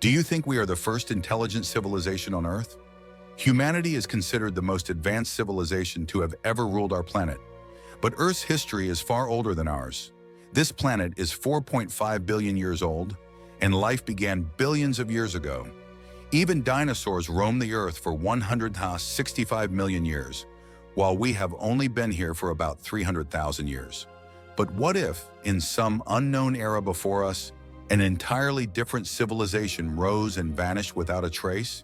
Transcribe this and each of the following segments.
Do you think we are the first intelligent civilization on Earth? Humanity is considered the most advanced civilization to have ever ruled our planet. But Earth's history is far older than ours. This planet is 4.5 billion years old, and life began billions of years ago. Even dinosaurs roamed the Earth for 165 million years, while we have only been here for about 300,000 years. But what if, in some unknown era before us, an entirely different civilization rose and vanished without a trace?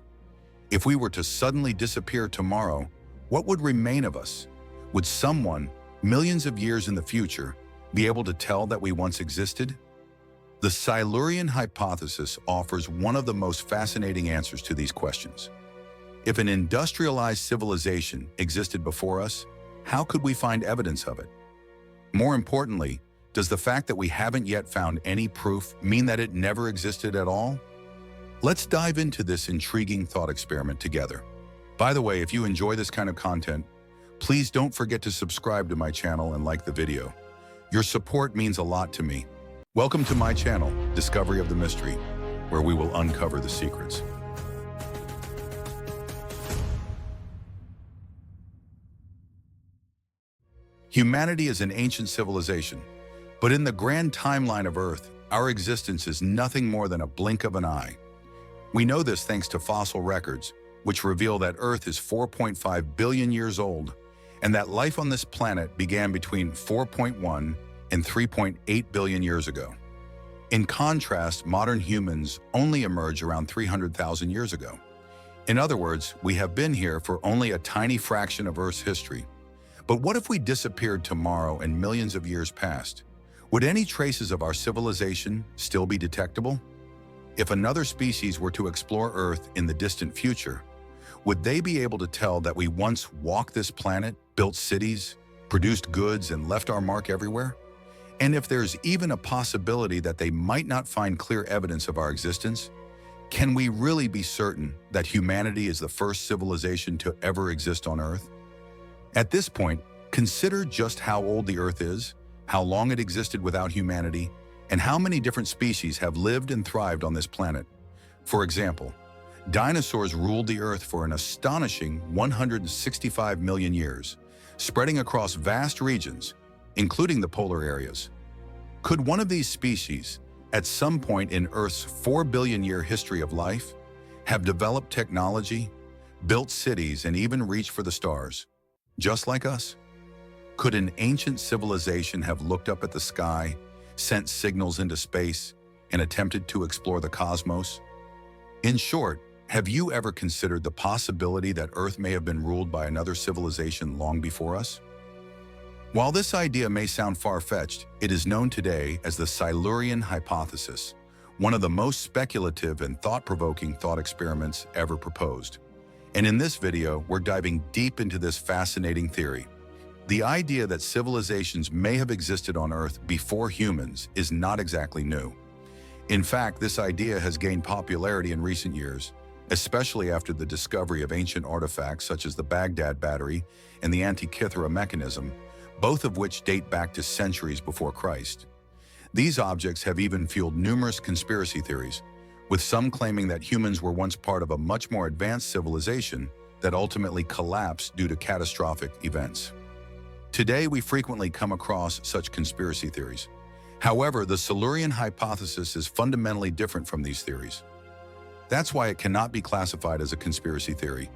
If we were to suddenly disappear tomorrow, what would remain of us? Would someone, millions of years in the future, be able to tell that we once existed? The Silurian Hypothesis offers one of the most fascinating answers to these questions. If an industrialized civilization existed before us, how could we find evidence of it? More importantly, does the fact that we haven't yet found any proof mean that it never existed at all? Let's dive into this intriguing thought experiment together. By the way, if you enjoy this kind of content, please don't forget to subscribe to my channel and like the video. Your support means a lot to me. Welcome to my channel, Discovery of the Mystery, where we will uncover the secrets. Humanity is an ancient civilization, but in the grand timeline of Earth, our existence is nothing more than a blink of an eye. We know this thanks to fossil records, which reveal that Earth is 4.5 billion years old, and that life on this planet began between 4.1 and 3.8 billion years ago. In contrast, modern humans only emerged around 300,000 years ago. In other words, we have been here for only a tiny fraction of Earth's history. But what if we disappeared tomorrow and millions of years passed? Would any traces of our civilization still be detectable? If another species were to explore Earth in the distant future, would they be able to tell that we once walked this planet, built cities, produced goods, and left our mark everywhere? And if there's even a possibility that they might not find clear evidence of our existence, can we really be certain that humanity is the first civilization to ever exist on Earth? At this point, consider just how old the Earth is, how long it existed without humanity, and how many different species have lived and thrived on this planet. For example, dinosaurs ruled the Earth for an astonishing 165 million years, spreading across vast regions, including the polar areas. Could one of these species, at some point in Earth's 4 billion year history of life, have developed technology, built cities, and even reached for the stars, just like us? Could an ancient civilization have looked up at the sky, sent signals into space, and attempted to explore the cosmos? In short, have you ever considered the possibility that Earth may have been ruled by another civilization long before us? While this idea may sound far-fetched, it is known today as the Silurian Hypothesis, one of the most speculative and thought-provoking thought experiments ever proposed. And in this video, we're diving deep into this fascinating theory. The idea that civilizations may have existed on Earth before humans is not exactly new. In fact, this idea has gained popularity in recent years, especially after the discovery of ancient artifacts such as the Baghdad battery and the Antikythera mechanism, both of which date back to centuries before Christ. These objects have even fueled numerous conspiracy theories, with some claiming that humans were once part of a much more advanced civilization that ultimately collapsed due to catastrophic events. Today, we frequently come across such conspiracy theories. However, the Silurian Hypothesis is fundamentally different from these theories. That's why it cannot be classified as a conspiracy theory.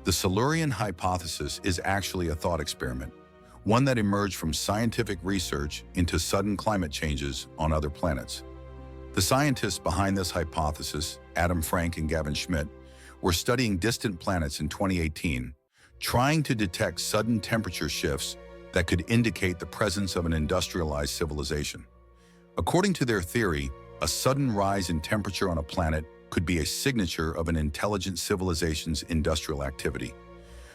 The Silurian Hypothesis is actually a thought experiment, one that emerged from scientific research into sudden climate changes on other planets. The scientists behind this hypothesis, Adam Frank and Gavin Schmidt, were studying distant planets in 2018, trying to detect sudden temperature shifts that could indicate the presence of an industrialized civilization. According to their theory, a sudden rise in temperature on a planet could be a signature of an intelligent civilization's industrial activity,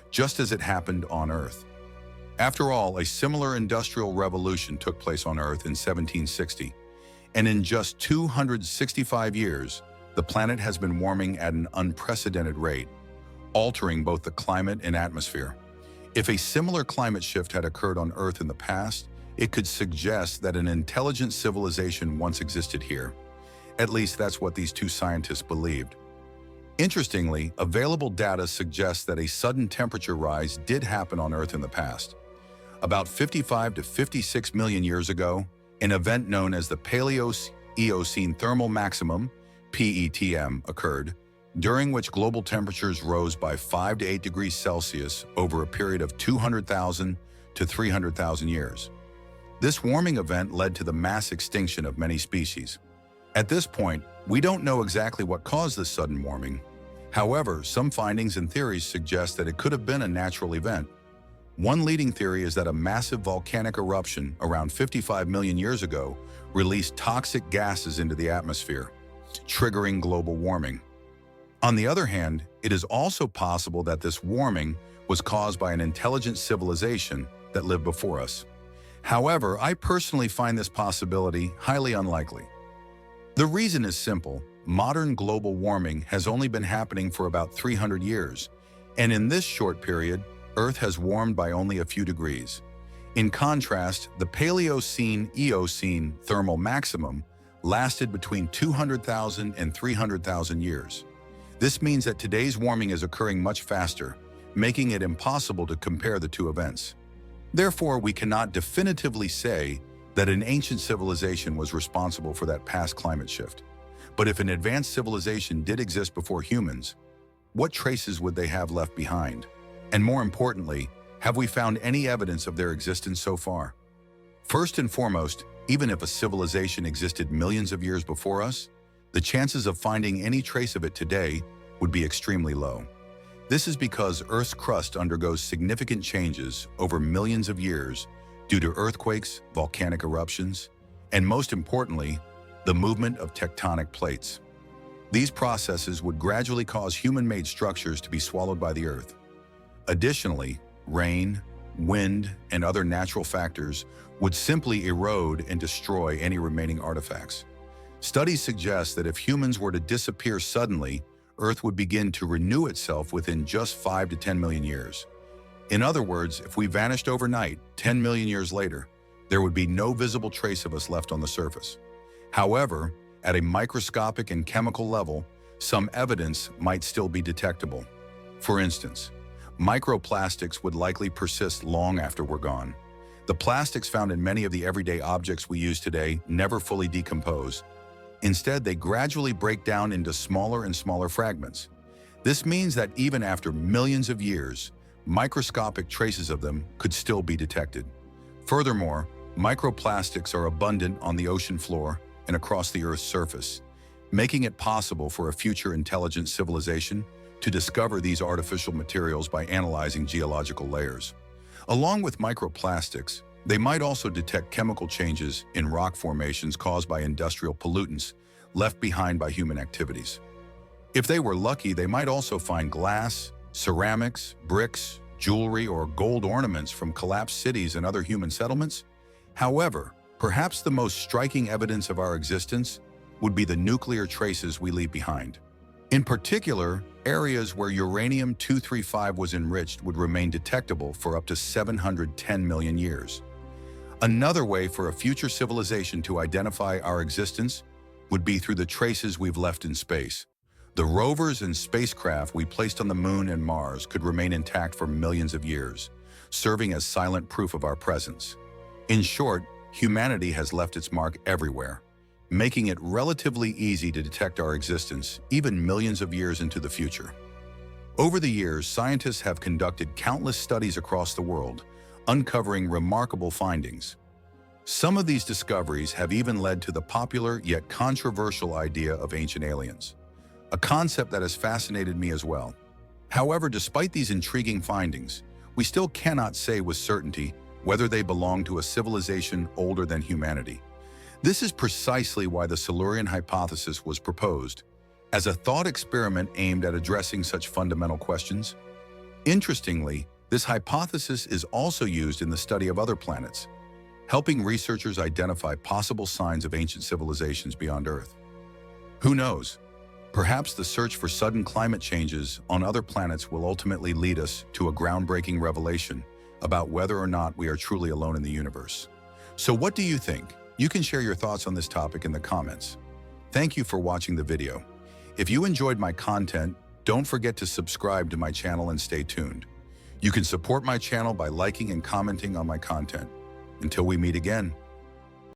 just as it happened on Earth. After all, a similar industrial revolution took place on Earth in 1760, and in just 265 years, the planet has been warming at an unprecedented rate, altering both the climate and atmosphere. If a similar climate shift had occurred on Earth in the past, it could suggest that an intelligent civilization once existed here. At least that's what these two scientists believed. Interestingly, available data suggests that a sudden temperature rise did happen on Earth in the past. About 55 to 56 million years ago, an event known as the Paleo-Eocene thermal maximum, PETM, occurred, during which global temperatures rose by 5 to 8 degrees Celsius over a period of 200,000 to 300,000 years. This warming event led to the mass extinction of many species. At this point, we don't know exactly what caused this sudden warming. However, some findings and theories suggest that it could have been a natural event. One leading theory is that a massive volcanic eruption around 55 million years ago released toxic gases into the atmosphere, triggering global warming. On the other hand, it is also possible that this warming was caused by an intelligent civilization that lived before us. However, I personally find this possibility highly unlikely. The reason is simple. Modern global warming has only been happening for about 300 years, and in this short period, Earth has warmed by only a few degrees. In contrast, the Paleocene-Eocene thermal maximum lasted between 200,000 and 300,000 years. This means that today's warming is occurring much faster, making it impossible to compare the two events. Therefore, we cannot definitively say that an ancient civilization was responsible for that past climate shift. But if an advanced civilization did exist before humans, what traces would they have left behind? And more importantly, have we found any evidence of their existence so far? First and foremost, even if a civilization existed millions of years before us, the chances of finding any trace of it today would be extremely low. This is because Earth's crust undergoes significant changes over millions of years due to earthquakes, volcanic eruptions, and most importantly, the movement of tectonic plates. These processes would gradually cause human-made structures to be swallowed by the Earth. Additionally, rain, wind, and other natural factors would simply erode and destroy any remaining artifacts. Studies suggest that if humans were to disappear suddenly, Earth would begin to renew itself within just 5 to 10 million years. In other words, if we vanished overnight, 10 million years later, there would be no visible trace of us left on the surface. However, at a microscopic and chemical level, some evidence might still be detectable. For instance, microplastics would likely persist long after we're gone. The plastics found in many of the everyday objects we use today never fully decompose. Instead, they gradually break down into smaller and smaller fragments. This means that even after millions of years, microscopic traces of them could still be detected. Furthermore, microplastics are abundant on the ocean floor and across the Earth's surface, making it possible for a future intelligent civilization to discover these artificial materials by analyzing geological layers. Along with microplastics, they might also detect chemical changes in rock formations caused by industrial pollutants left behind by human activities. If they were lucky, they might also find glass, ceramics, bricks, jewelry, or gold ornaments from collapsed cities and other human settlements. However, perhaps the most striking evidence of our existence would be the nuclear traces we leave behind. In particular, areas where uranium-235 was enriched would remain detectable for up to 710 million years. Another way for a future civilization to identify our existence would be through the traces we've left in space. The rovers and spacecraft we placed on the Moon and Mars could remain intact for millions of years, serving as silent proof of our presence. In short, humanity has left its mark everywhere, making it relatively easy to detect our existence even millions of years into the future. Over the years, scientists have conducted countless studies across the world, uncovering remarkable findings. Some of these discoveries have even led to the popular yet controversial idea of ancient aliens, a concept that has fascinated me as well. However, despite these intriguing findings, we still cannot say with certainty whether they belong to a civilization older than humanity. This is precisely why the Silurian Hypothesis was proposed, as a thought experiment aimed at addressing such fundamental questions. Interestingly, this hypothesis is also used in the study of other planets, helping researchers identify possible signs of ancient civilizations beyond Earth. Who knows? Perhaps the search for sudden climate changes on other planets will ultimately lead us to a groundbreaking revelation about whether or not we are truly alone in the universe. So what do you think? You can share your thoughts on this topic in the comments. Thank you for watching the video. If you enjoyed my content, don't forget to subscribe to my channel and stay tuned. You can support my channel by liking and commenting on my content. Until we meet again.